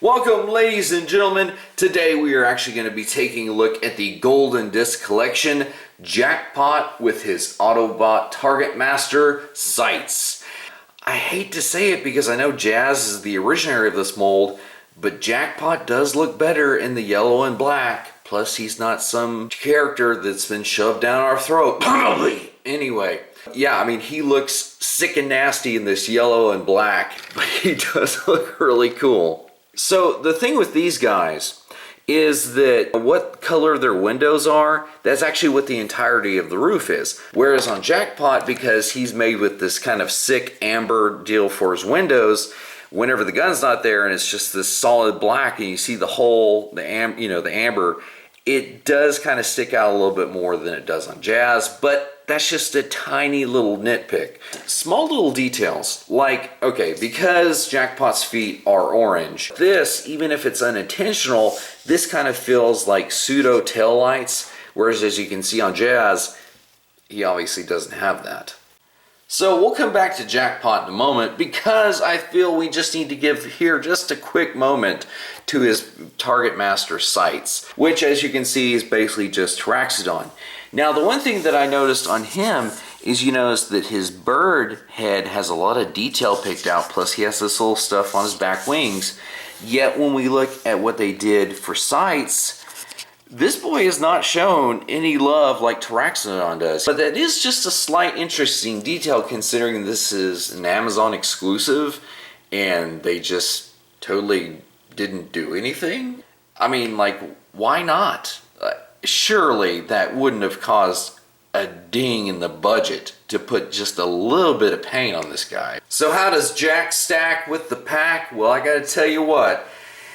Welcome, ladies and gentlemen. Today we are actually going to be taking a look at the Golden Disc Collection Jackpot with his Autobot Target Master sights. I hate to say it because I know Jazz is the originator of this mold, but Jackpot does look better in the yellow and black. Plus, he's not some character that's been shoved down our throat. Probably. Anyway, yeah, I mean, he looks sick and nasty in this yellow and black, but he does look really cool. So the thing with these guys is that what color their windows are, that's actually what the entirety of the roof is. Whereas on Jackpot, because he's made with this kind of sick amber deal for his windows, whenever the gun's not there and it's just this solid black and you see the hole, the amber, it does kind of stick out a little bit more than it does on Jazz, but that's just a tiny little nitpick. Small little details, like, okay, because Jackpot's feet are orange, this, even if it's unintentional, this kind of feels like pseudo taillights, whereas as you can see on Jazz, he obviously doesn't have that. So we'll come back to Jackpot in a moment because I feel we just need to give here just a quick moment to his Target Master sights, which as you can see is basically just Traxodon. Now the one thing that I noticed on him is you notice that his bird head has a lot of detail picked out, plus he has this little stuff on his back wings. Yet when we look at what they did for sights, this boy is not shown any love like Traxodon does. But that is just a slight interesting detail considering this is an Amazon exclusive and they just totally didn't do anything. I mean, like, why not? Surely that wouldn't have caused a ding in the budget to put just a little bit of paint on this guy. So how does Jack stack with the pack? Well, I gotta tell you what,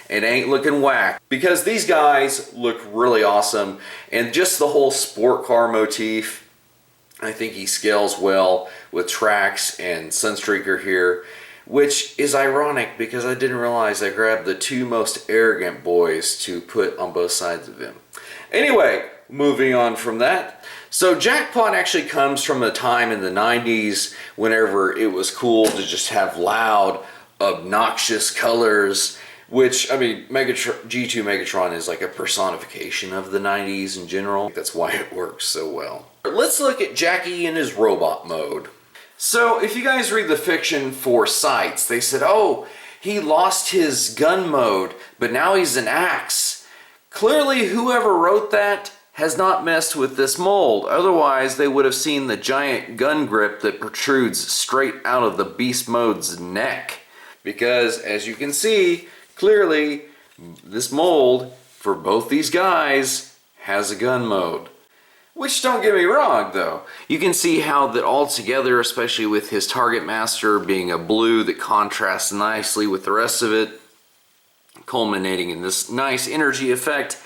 it ain't looking whack. Because these guys look really awesome, and just the whole sport car motif, I think he scales well with Trax and Sunstreaker here, which is ironic because I didn't realize I grabbed the two most arrogant boys to put on both sides of him. Anyway, moving on from that. So Jackpot actually comes from a time in the 90s whenever it was cool to just have loud, obnoxious colors, which, I mean, G2 Megatron is like a personification of the 90s in general. That's why it works so well. Let's look at Jackie in his robot mode. So if you guys read the fiction for sights, they said, oh, he lost his gun mode, but now he's an axe. Clearly, whoever wrote that has not messed with this mold. Otherwise, they would have seen the giant gun grip that protrudes straight out of the beast mode's neck. Because, as you can see, clearly, this mold, for both these guys, has a gun mode. Which, don't get me wrong, though. You can see how that all together, especially with his Target Master being a blue that contrasts nicely with the rest of it, culminating in this nice energy effect,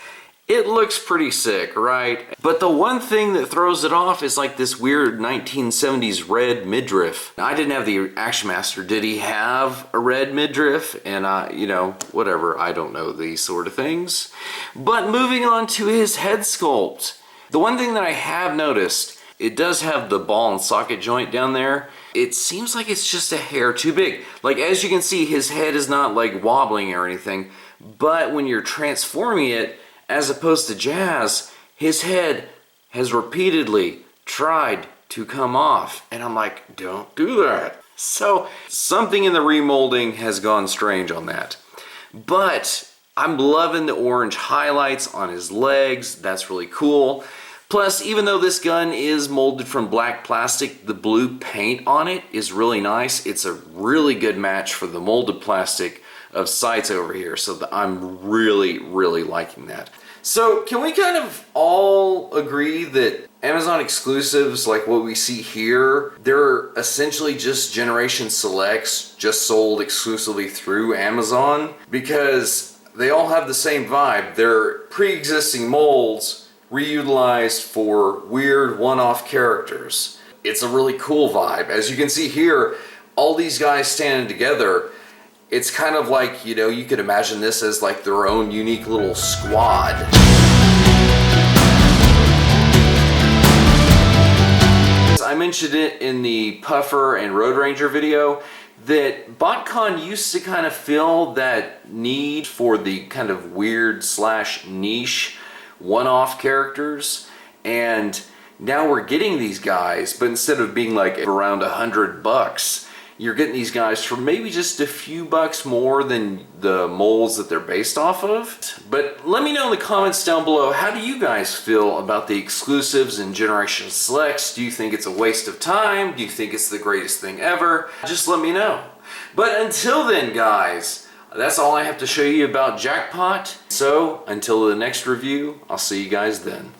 it looks pretty sick, right? But the one thing that throws it off is like this weird 1970s red midriff. I didn't have the Action Master. Did he have a red midriff? And you know, whatever, I don't know these sort of things. But moving on to his head sculpt. The one thing that I have noticed, it does have the ball and socket joint down there. It seems like it's just a hair too big. Like, as you can see, his head is not like wobbling or anything, but when you're transforming it, as opposed to Jazz, his head has repeatedly tried to come off. And I'm like, don't do that. So something in the remolding has gone strange on that. But I'm loving the orange highlights on his legs. That's really cool. Plus, even though this gun is molded from black plastic, the blue paint on it is really nice. It's a really good match for the molded plastic of sights over here. So I'm really, really liking that. So can we kind of all agree that Amazon exclusives like what we see here, they're essentially just Generation Selects just sold exclusively through Amazon? Because they all have the same vibe. They're pre-existing molds reutilized for weird one-off characters. It's a really cool vibe. As you can see here, all these guys standing together, it's kind of like, you know, you could imagine this as like their own unique little squad. I mentioned it in the Puffer and Road Ranger video. that BotCon used to kind of fill that need for the kind of weird slash niche one-off characters, and now we're getting these guys, but instead of being like around $100, you're getting these guys for maybe just a few bucks more than the molds that they're based off of. But let me know in the comments down below, how do you guys feel about the exclusives and Generation Selects? Do you think it's a waste of time? Do you think it's the greatest thing ever? Just let me know. But until then, guys, that's all I have to show you about Jackpot. So until the next review, I'll see you guys then.